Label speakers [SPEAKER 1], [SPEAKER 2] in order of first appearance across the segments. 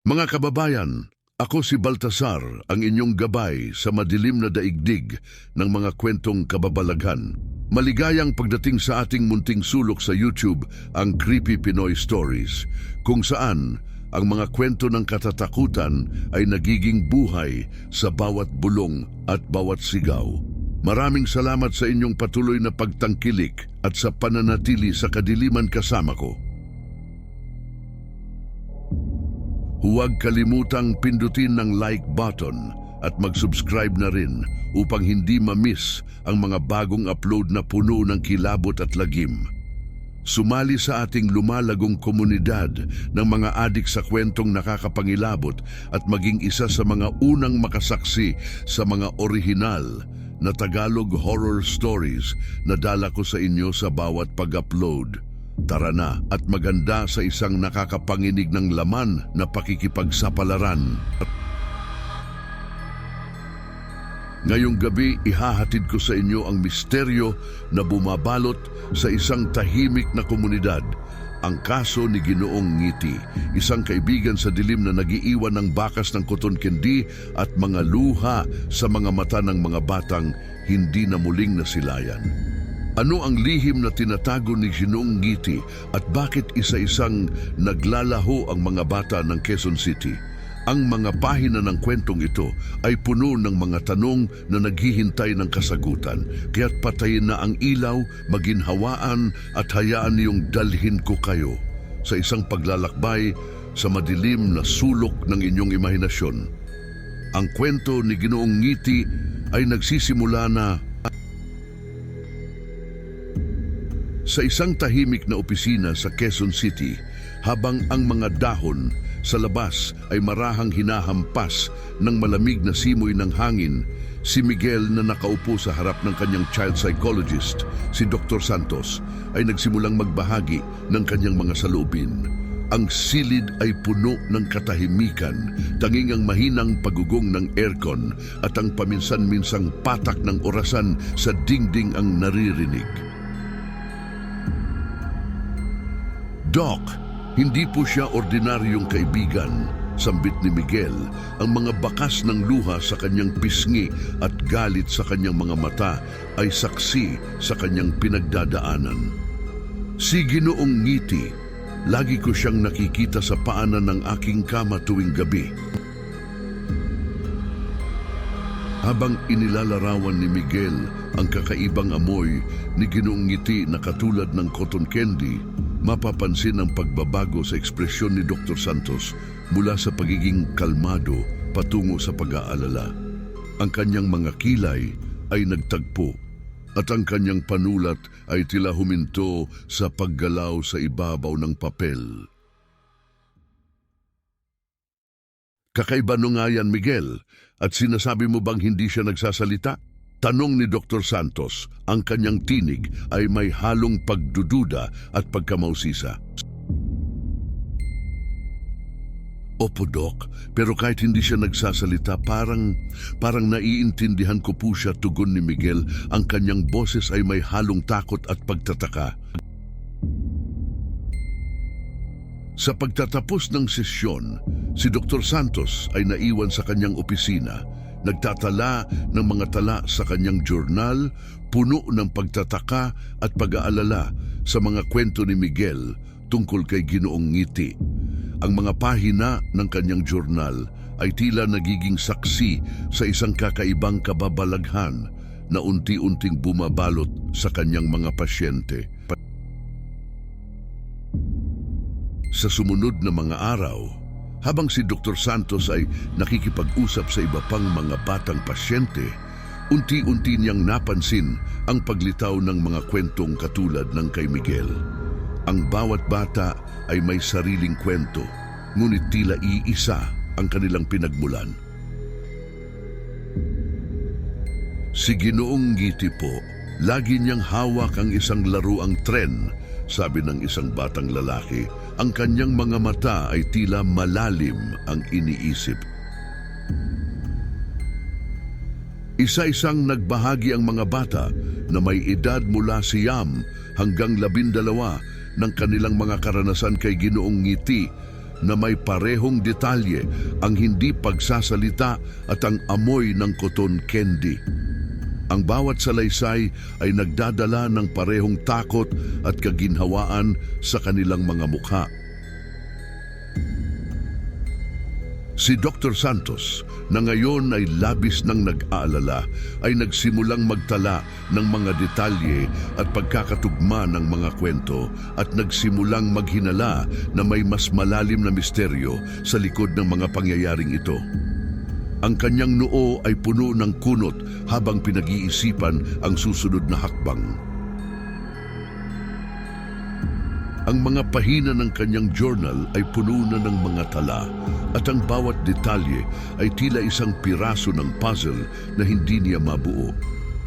[SPEAKER 1] Mga kababayan, ako si Baltasar, ang inyong gabay sa madilim na daigdig ng mga kwentong kababalaghan. Maligayang pagdating sa ating munting sulok sa YouTube, ang Creepy Pinoy Stories, kung saan ang mga kwento ng katatakutan ay nagiging buhay sa bawat bulong at bawat sigaw. Maraming salamat sa inyong patuloy na pagtangkilik at sa pananatili sa kadiliman kasama ko. Huwag kalimutang pindutin ng like button at mag-subscribe na rin upang hindi ma-miss ang mga bagong upload na puno ng kilabot at lagim. Sumali sa ating lumalagong komunidad ng mga adik sa kwentong nakakapangilabot at maging isa sa mga unang makasaksi sa mga orihinal na Tagalog horror stories na dala ko sa inyo sa bawat pag-upload. Tara na at maganda sa isang nakakapanginig ng laman na pakikipagsapalaran. Ngayong gabi, ihahatid ko sa inyo ang misteryo na bumabalot sa isang tahimik na komunidad. Ang kaso ni Ginoong Ngiti, isang kaibigan sa dilim na nagiiwan ng bakas ng cotton candy at mga luha sa mga mata ng mga batang hindi na muling nasilayan. Ano ang lihim na tinatago ni Ginoong Ngiti at bakit isa-isang naglalaho ang mga bata ng Quezon City? Ang mga pahina ng kwentong ito ay puno ng mga tanong na naghihintay ng kasagutan. Kaya't patayin na ang ilaw, maginhawaan at hayaan niyong dalhin ko kayo sa isang paglalakbay sa madilim na sulok ng inyong imahinasyon. Ang kwento ni Ginoong Ngiti ay nagsisimula na sa isang tahimik na opisina sa Quezon City, habang ang mga dahon sa labas ay marahang hinahampas ng malamig na simoy ng hangin, si Miguel na nakaupo sa harap ng kanyang child psychologist, si Dr. Santos, ay nagsimulang magbahagi ng kanyang mga saloobin. Ang silid ay puno ng katahimikan, tanging ang mahinang pagugong ng aircon at ang paminsan-minsang patak ng orasan sa dingding ang naririnig. Doc, hindi po siya ordinaryong kaibigan. Sambit ni Miguel, ang mga bakas ng luha sa kanyang pisngi at galit sa kanyang mga mata ay saksi sa kanyang pinagdadaanan. Si Ginoong Ngiti, lagi ko siyang nakikita sa paanan ng aking kama tuwing gabi. Habang inilalarawan ni Miguel ang kakaibang amoy ni Ginoong Ngiti na katulad ng cotton candy, mapapansin ang pagbabago sa ekspresyon ni Dr. Santos mula sa pagiging kalmado patungo sa pag-aalala. Ang kanyang mga kilay ay nagtagpo at ang kanyang panulat ay tila huminto sa paggalaw sa ibabaw ng papel. Kakaiba no nga yan, Miguel, at sinasabi mo bang hindi siya nagsasalita? Tanong ni Dr. Santos, ang kanyang tinig ay may halong pagdududa at pagkamausisa. Opo, Doc, pero kahit hindi siya nagsasalita, parang naiintindihan ko po siya, tugon ni Miguel. Ang kanyang boses ay may halong takot at pagtataka. Sa pagtatapos ng sesyon, si Dr. Santos ay naiwan sa kanyang opisina. Nagtatala ng mga tala sa kanyang journal, puno ng pagtataka at pag-aalala sa mga kwento ni Miguel tungkol kay Ginoong Ngiti. Ang mga pahina ng kanyang journal ay tila nagiging saksi sa isang kakaibang kababalaghan na unti-unting bumabalot sa kanyang mga pasyente. Sa sumunod na mga araw, habang si Dr. Santos ay nakikipag-usap sa iba pang mga batang pasyente, unti-unti niyang napansin ang paglitaw ng mga kwentong katulad ng kay Miguel. Ang bawat bata ay may sariling kwento, ngunit tila iisa ang kanilang pinagmulan. Si Ginoong Ngiti po, lagi niyang hawak ang isang laruang tren, sabi ng isang batang lalaki. Ang kanyang mga mata ay tila malalim ang iniisip. Isa-isang nagbahagi ang mga bata na may edad mula 9 hanggang 12 ng kanilang mga karanasan kay Ginoong Ngiti na may parehong detalye, ang hindi pagsasalita at ang amoy ng cotton candy. Ang bawat salaysay ay nagdadala ng parehong takot at kaginhawaan sa kanilang mga mukha. Si Dr. Santos, na ngayon ay labis nang nag-aalala, ay nagsimulang magtala ng mga detalye at pagkakatugma ng mga kwento at nagsimulang maghinala na may mas malalim na misteryo sa likod ng mga pangyayaring ito. Ang kanyang noo ay puno ng kunot habang pinag-iisipan ang susunod na hakbang. Ang mga pahina ng kanyang journal ay puno na ng mga tala at ang bawat detalye ay tila isang piraso ng puzzle na hindi niya mabuo.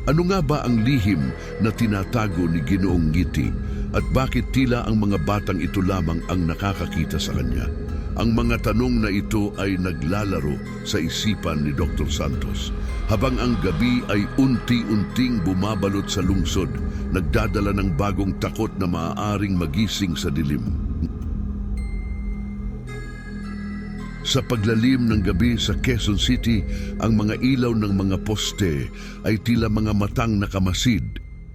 [SPEAKER 1] Ano nga ba ang lihim na tinatago ni Ginoong Ngiti at bakit tila ang mga batang ito lamang ang nakakakita sa kanya? Ang mga tanong na ito ay naglalaro sa isipan ni Dr. Santos habang ang gabi ay unti-unting bumabalot sa lungsod, nagdadala ng bagong takot na maaaring magising sa dilim. Sa paglalim ng gabi sa Quezon City, ang mga ilaw ng mga poste ay tila mga matang nakamasid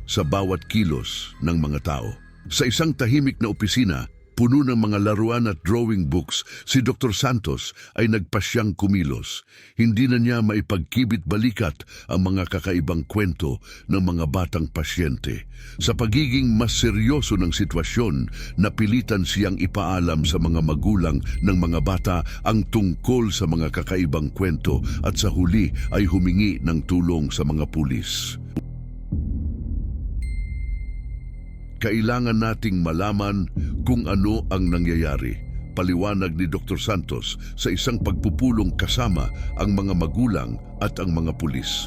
[SPEAKER 1] sa bawat kilos ng mga tao. Sa isang tahimik na opisina, puno ng mga laruan at drawing books, si Dr. Santos ay nagpasyang kumilos. Hindi na niya maipagkibit balikat ang mga kakaibang kwento ng mga batang pasyente. Sa pagiging mas seryoso ng sitwasyon, napilitan siyang ipaalam sa mga magulang ng mga bata ang tungkol sa mga kakaibang kwento at sa huli ay humingi ng tulong sa mga pulis. Kailangan nating malaman kung ano ang nangyayari, paliwanag ni Dr. Santos sa isang pagpupulong kasama ang mga magulang at ang mga pulis.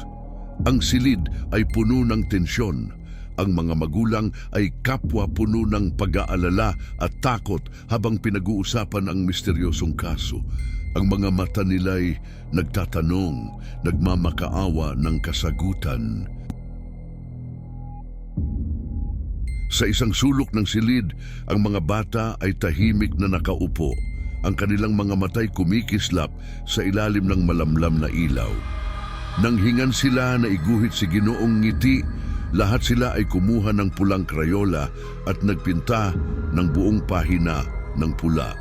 [SPEAKER 1] Ang silid ay puno ng tensyon. Ang mga magulang ay kapwa puno ng pag-aalala at takot habang pinag-uusapan ang misteryosong kaso. Ang mga mata nila'y nagtatanong, nagmamakaawa ng kasagutan. Sa isang sulok ng silid, ang mga bata ay tahimik na nakaupo. Ang kanilang mga matay kumikislap sa ilalim ng malamlam na ilaw. Nang hingan sila na iguhit si Ginoong Ngiti, lahat sila ay kumuha ng pulang krayola at nagpinta ng buong pahina ng pula.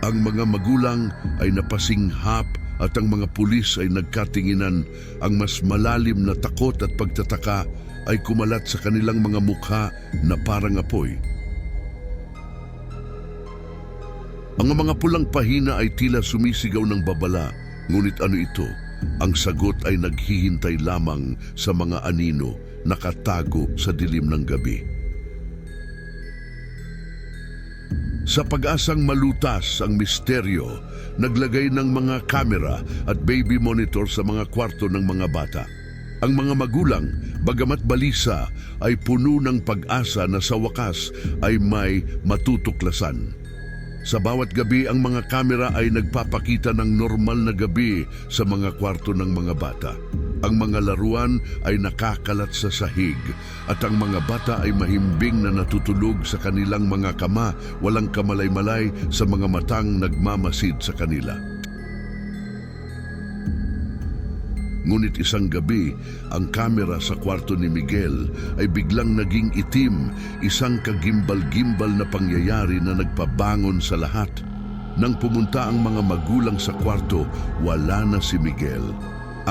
[SPEAKER 1] Ang mga magulang ay napasinghap at ang mga pulis ay nagkatinginan. Ang mas malalim na takot at pagtataka ay kumalat sa kanilang mga mukha na parang apoy. Ang mga pulang pahina ay tila sumisigaw ng babala, ngunit ano ito? Ang sagot ay naghihintay lamang sa mga anino nakatago sa dilim ng gabi. Sa pag-asang malutas ang misteryo, naglagay ng mga kamera at baby monitor sa mga kwarto ng mga bata. Ang mga magulang, bagamat balisa, ay puno ng pag-asa na sa wakas ay may matutuklasan. Sa bawat gabi, ang mga kamera ay nagpapakita ng normal na gabi sa mga kwarto ng mga bata. Ang mga laruan ay nakakalat sa sahig at ang mga bata ay mahimbing na natutulog sa kanilang mga kama, walang kamalay-malay sa mga matang nagmamasid sa kanila. Ngunit isang gabi, ang kamera sa kwarto ni Miguel ay biglang naging itim, isang kagimbal-gimbal na pangyayari na nagpabangon sa lahat. Nang pumunta ang mga magulang sa kwarto, wala na si Miguel.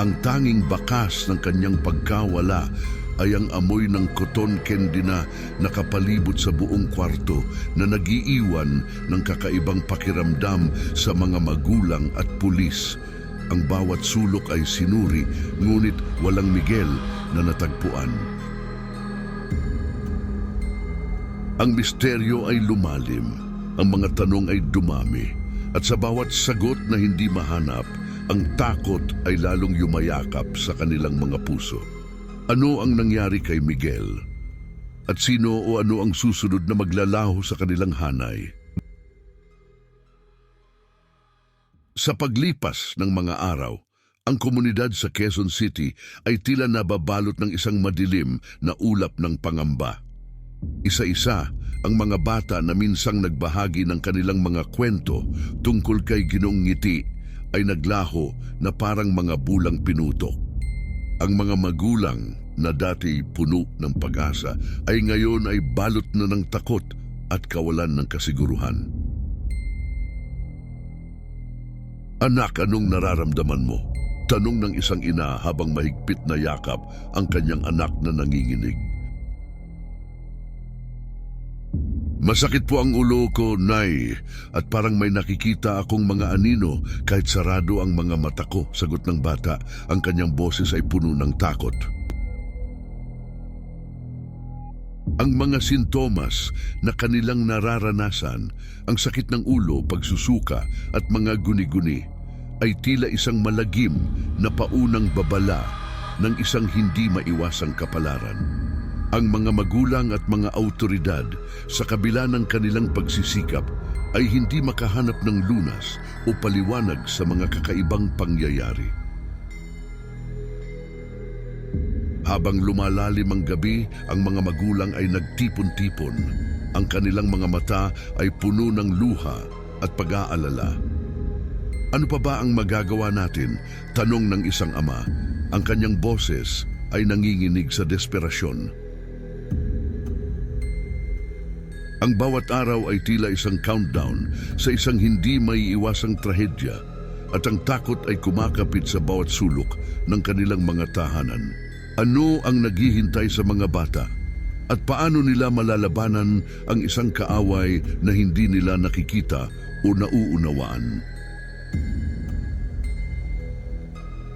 [SPEAKER 1] Ang tanging bakas ng kanyang pagkawala ay ang amoy ng cotton candy na nakapalibot sa buong kwarto na nagiiwan ng kakaibang pakiramdam sa mga magulang at pulis. Ang bawat sulok ay sinuri, ngunit walang Miguel na natagpuan. Ang misteryo ay lumalim, ang mga tanong ay dumami, at sa bawat sagot na hindi mahanap, ang takot ay lalong yumayakap sa kanilang mga puso. Ano ang nangyari kay Miguel? At sino o ano ang susunod na maglalaho sa kanilang hanay? Sa paglipas ng mga araw, ang komunidad sa Quezon City ay tila nababalot ng isang madilim na ulap ng pangamba. Isa-isa, ang mga bata na minsang nagbahagi ng kanilang mga kwento tungkol kay Ginoong Ngiti ay naglaho na parang mga bulang pinutok. Ang mga magulang na dati puno ng pag-asa ay ngayon ay balot na ng takot at kawalan ng kasiguruhan. Anak, anong nararamdaman mo? Tanong ng isang ina habang mahigpit na yakap ang kanyang anak na nanginginig. Masakit po ang ulo ko, Nay, at parang may nakikita akong mga anino kahit sarado ang mga mata ko, sagot ng bata. Ang kanyang boses ay puno ng takot. Ang mga sintomas na kanilang nararanasan, ang sakit ng ulo, pagsusuka at mga guni-guni, ay tila isang malagim na paunang babala ng isang hindi maiwasang kapalaran. Ang mga magulang at mga autoridad sa kabila ng kanilang pagsisikap ay hindi makahanap ng lunas o paliwanag sa mga kakaibang pangyayari. Habang lumalalim ang gabi, ang mga magulang ay nagtipon-tipon. Ang kanilang mga mata ay puno ng luha at pag-aalala. Ano pa ba ang magagawa natin? Tanong ng isang ama. Ang kanyang boses ay nanginginig sa desperasyon. Ang bawat araw ay tila isang countdown sa isang hindi maiiwasang trahedya at ang takot ay kumakapit sa bawat sulok ng kanilang mga tahanan. Ano ang naghihintay sa mga bata? At paano nila malalabanan ang isang kaaway na hindi nila nakikita o nauunawaan?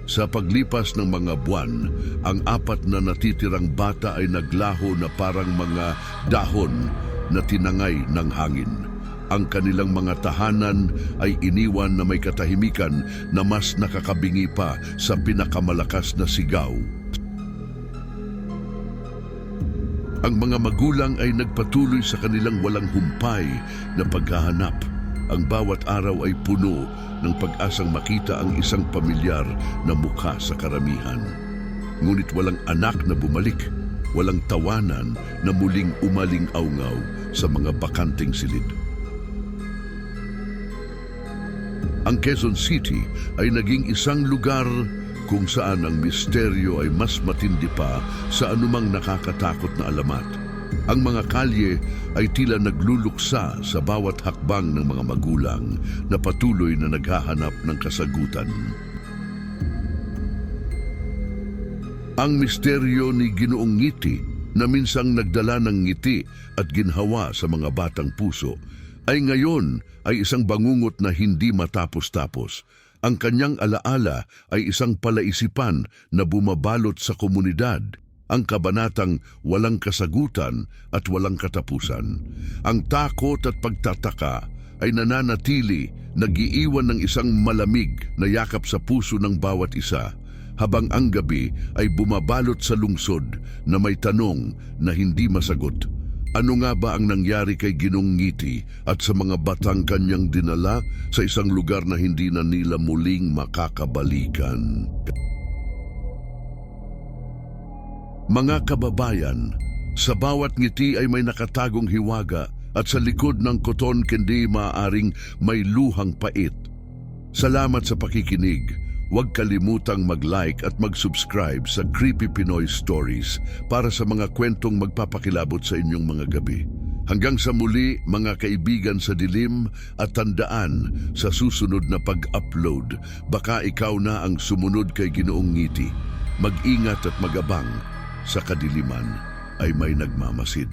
[SPEAKER 1] Sa paglipas ng mga buwan, ang 4 na natitirang bata ay naglaho na parang mga dahon na tinangay ng hangin. Ang kanilang mga tahanan ay iniwan na may katahimikan na mas nakakabingi pa sa pinakamalakas na sigaw. Ang mga magulang ay nagpatuloy sa kanilang walang humpay na paghahanap. Ang bawat araw ay puno ng pag-asang makita ang isang pamilyar na mukha sa karamihan. Ngunit walang anak na bumalik, walang tawanan na muling umaling-aungaw sa mga bakanting silid. Ang Quezon City ay naging isang lugar kung saan ang misteryo ay mas matindi pa sa anumang nakakatakot na alamat. Ang mga kalye ay tila nagluluksa sa bawat hakbang ng mga magulang na patuloy na naghahanap ng kasagutan. Ang misteryo ni Ginoong Ngiti na minsang nagdala ng ngiti at ginhawa sa mga batang puso ay ngayon ay isang bangungot na hindi matapos-tapos. Ang kanyang alaala ay isang palaisipan na bumabalot sa komunidad, ang kabanatang walang kasagutan at walang katapusan. Ang takot at pagtataka ay nananatili, nag-iiwan ng isang malamig na yakap sa puso ng bawat isa, habang ang gabi ay bumabalot sa lungsod na may tanong na hindi masagot. Ano nga ba ang nangyari kay Ginoong Ngiti at sa mga batang kanyang dinala sa isang lugar na hindi na nila muling makakabalikan? Mga kababayan, sa bawat ngiti ay may nakatagong hiwaga at sa likod ng koton kundi maaaring may luhang pait. Salamat sa pakikinig. Huwag kalimutang mag-like at mag-subscribe sa Creepy Pinoy Stories para sa mga kwentong magpapakilabot sa inyong mga gabi. Hanggang sa muli, mga kaibigan sa dilim, at tandaan sa susunod na pag-upload, baka ikaw na ang sumunod kay Ginoong Ngiti. Mag-ingat at mag-abang, sa kadiliman ay may nagmamasid.